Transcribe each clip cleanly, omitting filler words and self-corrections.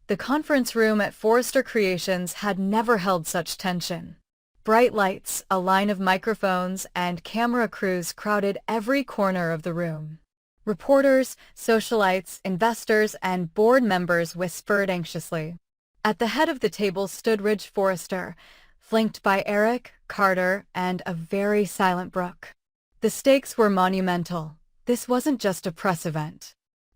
The conference room at Forrester Creations had never held such tension. Bright lights, a line of microphones, and camera crews crowded every corner of the room. Reporters, socialites, investors, and board members whispered anxiously. At the head of the table stood Ridge Forrester, flanked by Eric, Carter, and a very silent Brooke. The stakes were monumental. This wasn't just a press event.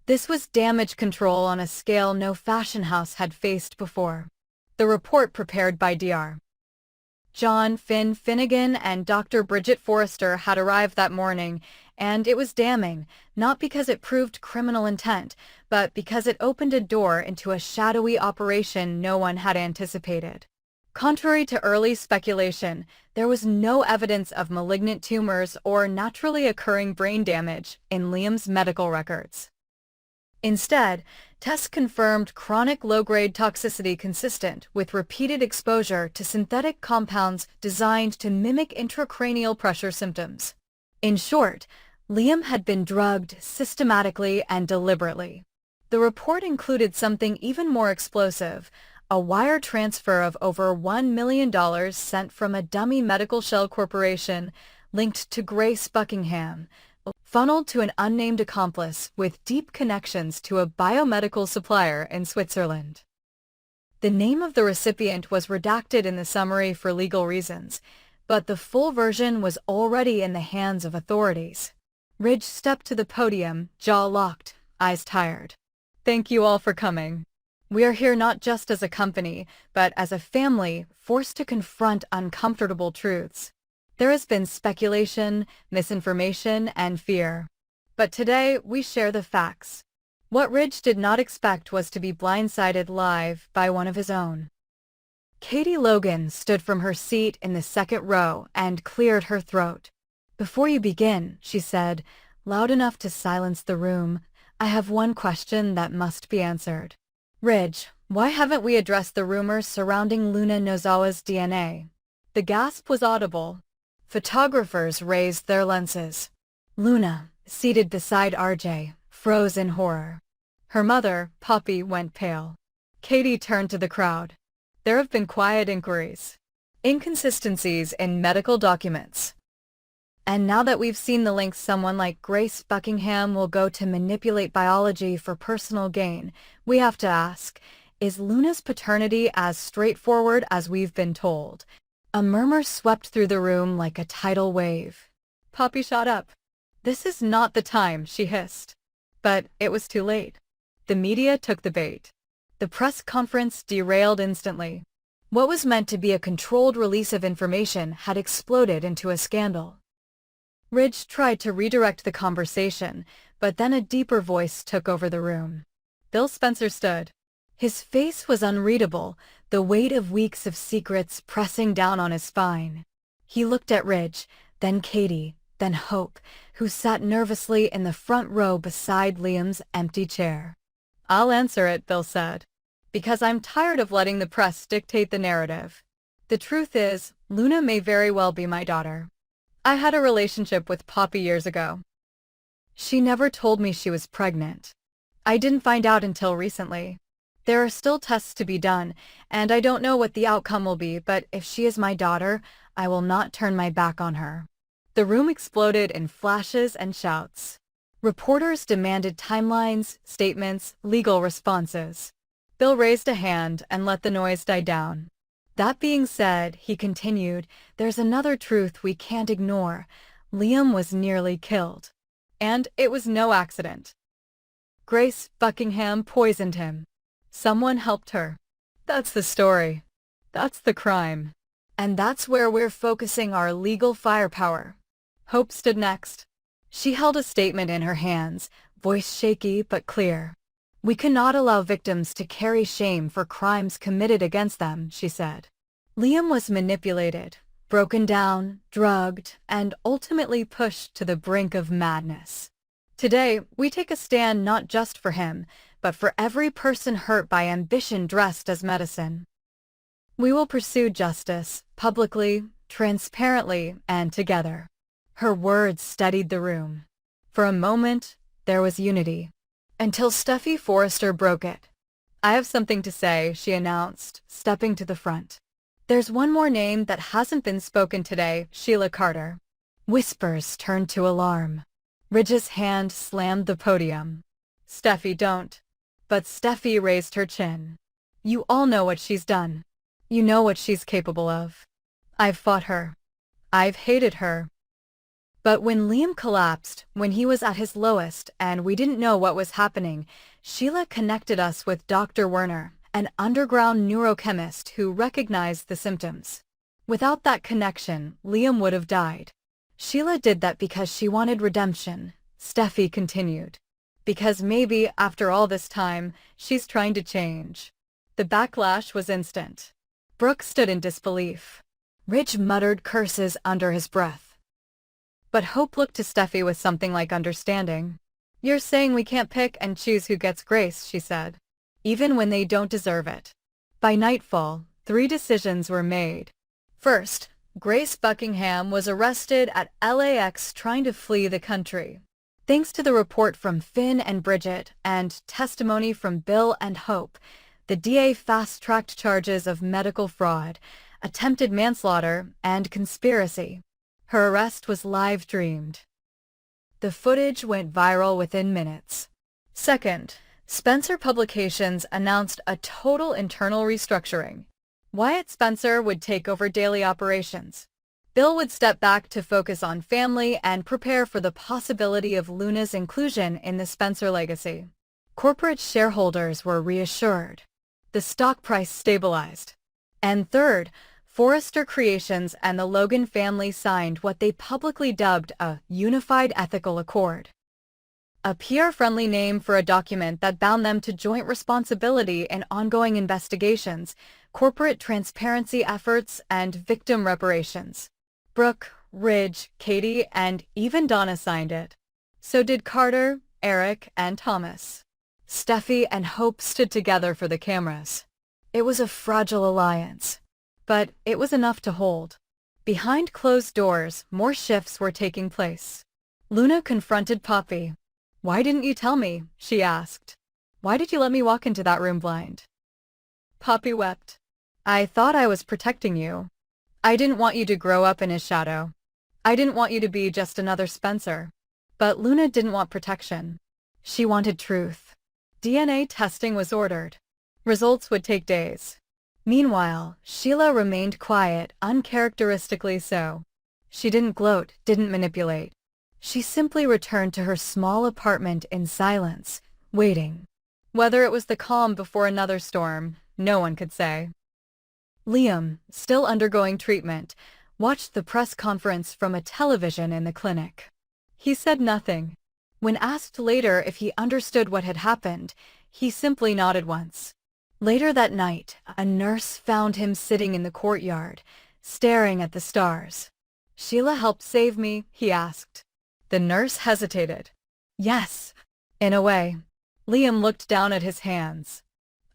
This was damage control on a scale no fashion house had faced before. The report prepared by Dr. John Finnegan and Dr. Bridget Forrester had arrived that morning, and it was damning, not because it proved criminal intent, but because it opened a door into a shadowy operation no one had anticipated. Contrary to early speculation, there was no evidence of malignant tumors or naturally occurring brain damage in Liam's medical records. Instead, tests confirmed chronic low-grade toxicity consistent with repeated exposure to synthetic compounds designed to mimic intracranial pressure symptoms. In short, Liam had been drugged systematically and deliberately. The report included something even more explosive, a wire transfer of over $1 million sent from a dummy medical shell corporation linked to Grace Buckingham, funneled to an unnamed accomplice with deep connections to a biomedical supplier in Switzerland. The name of the recipient was redacted in the summary for legal reasons, but the full version was already in the hands of authorities. Ridge stepped to the podium, jaw locked, eyes tired. "Thank you all for coming. We are here not just as a company, but as a family forced to confront uncomfortable truths. There has been speculation, misinformation, and fear. But today, we share the facts. What Ridge did not expect was to be blindsided live by one of his own." Katie Logan stood from her seat in the second row and cleared her throat. "Before you begin," she said, loud enough to silence the room, "I have one question that must be answered. Ridge, why haven't we addressed the rumors surrounding Luna Nozawa's DNA?" The gasp was audible. Photographers raised their lenses. Luna, seated beside RJ, froze in horror. Her mother, Poppy, went pale. Katie turned to the crowd. "There have been quiet inquiries. Inconsistencies in medical documents. And now that we've seen the lengths someone like Grace Buckingham will go to manipulate biology for personal gain, we have to ask, is Luna's paternity as straightforward as we've been told?" A murmur swept through the room like a tidal wave. Poppy shot up. "This is not the time," she hissed. But it was too late. The media took the bait. The press conference derailed instantly. What was meant to be a controlled release of information had exploded into a scandal. Ridge tried to redirect the conversation, but then a deeper voice took over the room. Bill Spencer stood. His face was unreadable, the weight of weeks of secrets pressing down on his spine. He looked at Ridge, then Katie, then Hope, who sat nervously in the front row beside Liam's empty chair. "I'll answer it," Bill said, "because I'm tired of letting the press dictate the narrative. The truth is, Luna may very well be my daughter. I had a relationship with Poppy years ago. She never told me she was pregnant. I didn't find out until recently. There are still tests to be done, and I don't know what the outcome will be, but if she is my daughter, I will not turn my back on her." The room exploded in flashes and shouts. Reporters demanded timelines, statements, legal responses. Bill raised a hand and let the noise die down. "That being said," he continued, "there's another truth we can't ignore. Liam was nearly killed. And it was no accident. Grace Buckingham poisoned him. Someone helped her. That's the story. That's the crime. And that's where we're focusing our legal firepower." Hope stood next. She held a statement in her hands, voice shaky but clear. "We cannot allow victims to carry shame for crimes committed against them," she said. Liam was manipulated, broken down, drugged, and ultimately pushed to the brink of madness. Today, we take a stand not just for him, but for every person hurt by ambition dressed as medicine. We will pursue justice, publicly, transparently, and together. Her words steadied the room. For a moment, there was unity. Until Steffi Forrester broke it. I have something to say, she announced, stepping to the front. There's one more name that hasn't been spoken today, Sheila Carter. Whispers turned to alarm. Bridget's hand slammed the podium. Steffi, don't. But Steffi raised her chin. You all know what she's done. You know what she's capable of. I've fought her. I've hated her. But when Liam collapsed, when he was at his lowest and we didn't know what was happening, Sheila connected us with Dr. Werner, an underground neurochemist who recognized the symptoms. Without that connection, Liam would have died. Sheila did that because she wanted redemption, Steffi continued. Because maybe, after all this time, she's trying to change. The backlash was instant. Brooke stood in disbelief. Ridge muttered curses under his breath. But Hope looked to Steffi with something like understanding. You're saying we can't pick and choose who gets grace, she said. Even when they don't deserve it. By nightfall, 3 decisions were made. First, Grace Buckingham was arrested at LAX trying to flee the country. Thanks to the report from Finn and Bridget and testimony from Bill and Hope, the DA fast-tracked charges of medical fraud, attempted manslaughter, and conspiracy. Her arrest was live-streamed. The footage went viral within minutes. Second, Spencer Publications announced a total internal restructuring. Wyatt Spencer would take over daily operations. Bill would step back to focus on family and prepare for the possibility of Luna's inclusion in the Spencer legacy. Corporate shareholders were reassured. The stock price stabilized. And third, Forrester Creations and the Logan family signed what they publicly dubbed a Unified Ethical Accord. A PR-friendly name for a document that bound them to joint responsibility in ongoing investigations, corporate transparency efforts, and victim reparations. Brooke, Ridge, Katie, and even Donna signed it. So did Carter, Eric, and Thomas. Steffi and Hope stood together for the cameras. It was a fragile alliance. But it was enough to hold. Behind closed doors, more shifts were taking place. Luna confronted Poppy. Why didn't you tell me? She asked. Why did you let me walk into that room blind? Poppy wept. I thought I was protecting you. I didn't want you to grow up in his shadow. I didn't want you to be just another Spencer. But Luna didn't want protection. She wanted truth. DNA testing was ordered. Results would take days. Meanwhile, Sheila remained quiet, uncharacteristically so. She didn't gloat, didn't manipulate. She simply returned to her small apartment in silence, waiting. Whether it was the calm before another storm, no one could say. Liam, still undergoing treatment, watched the press conference from a television in the clinic. He said nothing. When asked later if he understood what had happened, he simply nodded once. Later that night, a nurse found him sitting in the courtyard, staring at the stars. Sheila helped save me, he asked. The nurse hesitated. Yes, in a way. Liam looked down at his hands.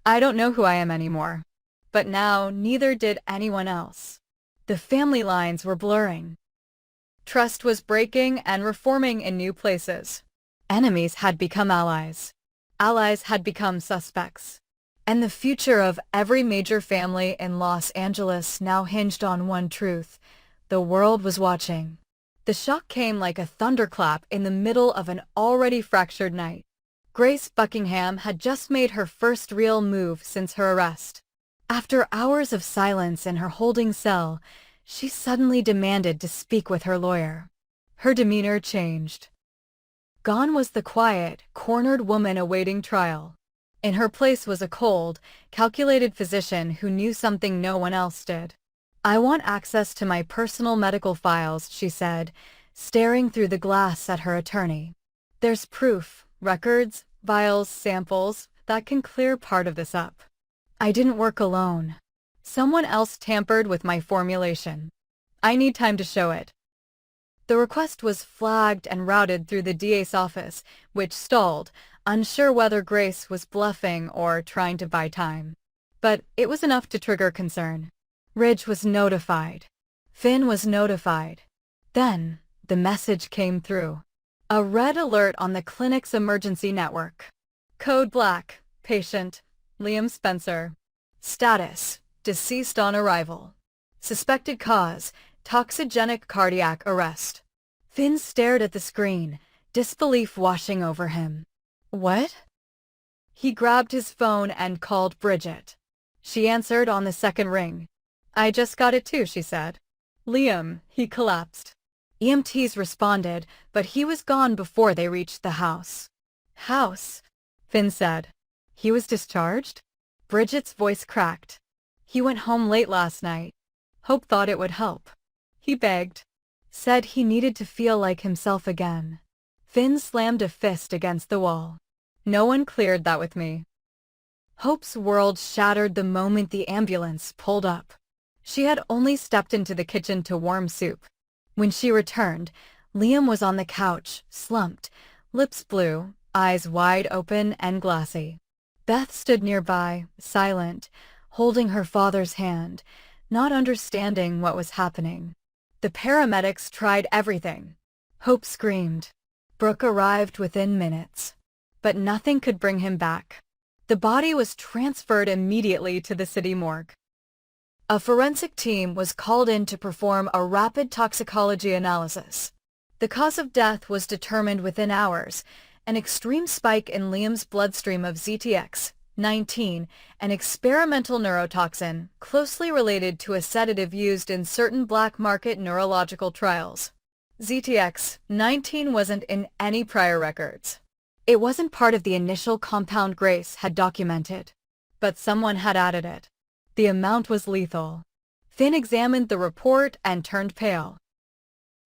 I don't know who I am anymore. But now, neither did anyone else. The family lines were blurring. Trust was breaking and reforming in new places. Enemies had become allies. Allies had become suspects. And the future of every major family in Los Angeles now hinged on one truth. The world was watching. The shock came like a thunderclap in the middle of an already fractured night. Grace Buckingham had just made her first real move since her arrest. After hours of silence in her holding cell, she suddenly demanded to speak with her lawyer. Her demeanor changed. Gone was the quiet, cornered woman awaiting trial. In her place was a cold, calculated physician who knew something no one else did. I want access to my personal medical files, she said, staring through the glass at her attorney. There's proof, records, vials, samples, that can clear part of this up. I didn't work alone. Someone else tampered with my formulation. I need time to show it. The request was flagged and routed through the DA's office, which stalled, unsure whether Grace was bluffing or trying to buy time. But it was enough to trigger concern. Ridge was notified. Finn was notified. Then, the message came through. A red alert on the clinic's emergency network. Code Black, patient, Liam Spencer. Status: deceased on arrival. Suspected cause: toxigenic cardiac arrest. Finn stared at the screen, disbelief washing over him. What? He grabbed his phone and called Bridget. She answered on the second ring. I just got it too, she said. Liam, he collapsed. EMTs responded, but he was gone before they reached the house. House? Finn said. He was discharged? Bridget's voice cracked. He went home late last night. Hope thought it would help. He begged. Said he needed to feel like himself again. Finn slammed a fist against the wall. No one cleared that with me. Hope's world shattered the moment the ambulance pulled up. She had only stepped into the kitchen to warm soup. When she returned, Liam was on the couch, slumped, lips blue, eyes wide open and glassy. Beth stood nearby, silent, holding her father's hand, not understanding what was happening. The paramedics tried everything. Hope screamed. Brooke arrived within minutes. But nothing could bring him back. The body was transferred immediately to the city morgue. A forensic team was called in to perform a rapid toxicology analysis. The cause of death was determined within hours: an extreme spike in Liam's bloodstream of ZTX-19, an experimental neurotoxin closely related to a sedative used in certain black market neurological trials. ZTX-19 wasn't in any prior records. It wasn't part of the initial compound Grace had documented, but someone had added it. The amount was lethal. Finn examined the report and turned pale.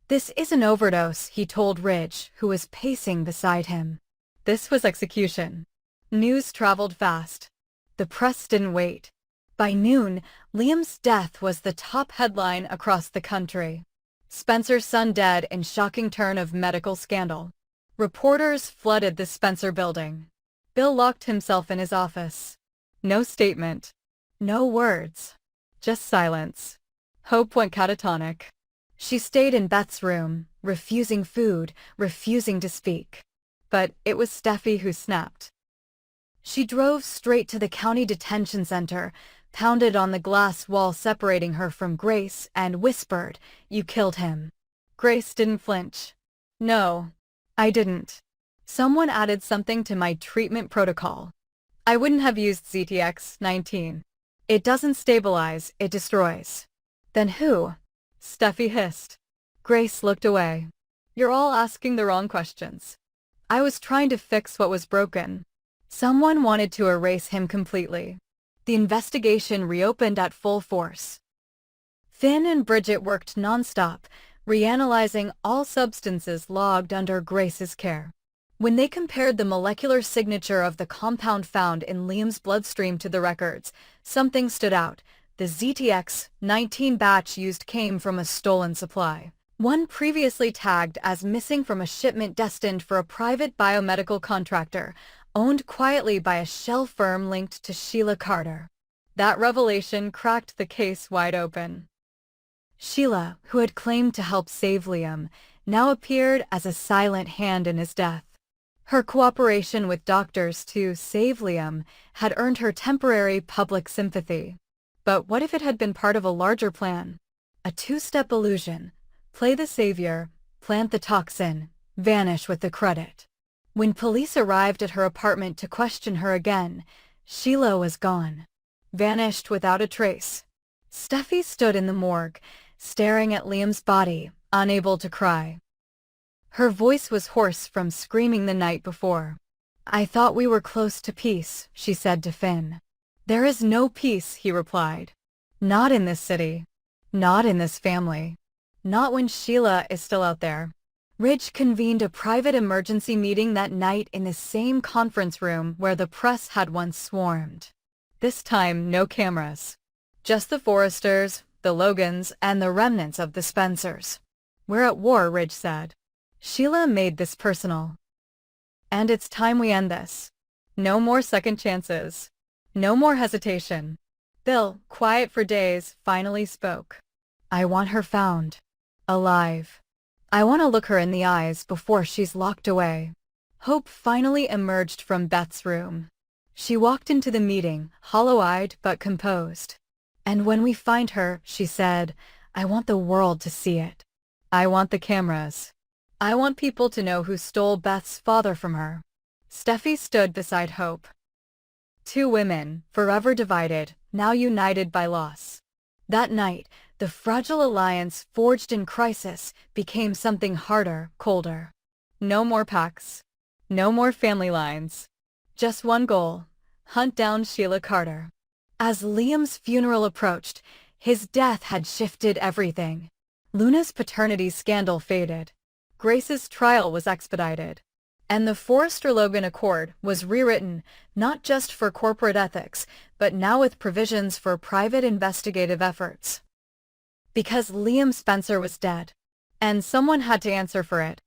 This is an overdose, he told Ridge, who was pacing beside him. This was execution. News traveled fast. The press didn't wait. By noon, Liam's death was the top headline across the country. Spencer's son dead in shocking turn of medical scandal. Reporters flooded the Spencer building. Bill locked himself in his office. No statement. No words. Just silence. Hope went catatonic. She stayed in Beth's room, refusing food, refusing to speak. But it was Steffi who snapped. She drove straight to the county detention center, pounded on the glass wall separating her from Grace, and whispered, "You killed him." Grace didn't flinch. "No. I didn't. Someone added something to my treatment protocol. I wouldn't have used ZTX-19. It doesn't stabilize, it destroys." "Then who?" Steffi hissed. Grace looked away. "You're all asking the wrong questions. I was trying to fix what was broken. Someone wanted to erase him completely." The investigation reopened at full force. Finn and Bridget worked nonstop, reanalyzing all substances logged under Grace's care. When they compared the molecular signature of the compound found in Liam's bloodstream to the records, something stood out. The ZTX-19 batch used came from a stolen supply. One previously tagged as missing from a shipment destined for a private biomedical contractor, owned quietly by a shell firm linked to Sheila Carter. That revelation cracked the case wide open. Sheila, who had claimed to help save Liam, now appeared as a silent hand in his death. Her cooperation with doctors to save Liam had earned her temporary public sympathy. But what if it had been part of a larger plan? A two-step illusion: play the savior, plant the toxin, vanish with the credit. When police arrived at her apartment to question her again, Sheila was gone. Vanished without a trace. Steffi stood in the morgue, staring at Liam's body, unable to cry. Her voice was hoarse from screaming the night before. "I thought we were close to peace," she said to Finn. "There is no peace," he replied. "Not in this city. Not in this family. Not when Sheila is still out there." Ridge convened a private emergency meeting that night in the same conference room where the press had once swarmed. This time, no cameras. Just the Forresters, the Logans, and the remnants of the Spencers. "We're at war," Ridge said. Sheila made this personal. "And it's time we end this. No more second chances. No more hesitation." Bill, quiet for days, finally spoke. "I want her found. Alive. I want to look her in the eyes before she's locked away." Hope finally emerged from Beth's room. She walked into the meeting, hollow-eyed but composed. "And when we find her," she said, "I want the world to see it. I want the cameras. I want people to know who stole Beth's father from her." Steffi stood beside Hope. Two women, forever divided, now united by loss. That night, the fragile alliance forged in crisis became something harder, colder. No more pacts. No more family lines. Just one goal: hunt down Sheila Carter. As Liam's funeral approached, his death had shifted everything. Luna's paternity scandal faded. Grace's trial was expedited. And the Forrester-Logan Accord was rewritten not just for corporate ethics, but now with provisions for private investigative efforts. Because Liam Spencer was dead. And someone had to answer for it.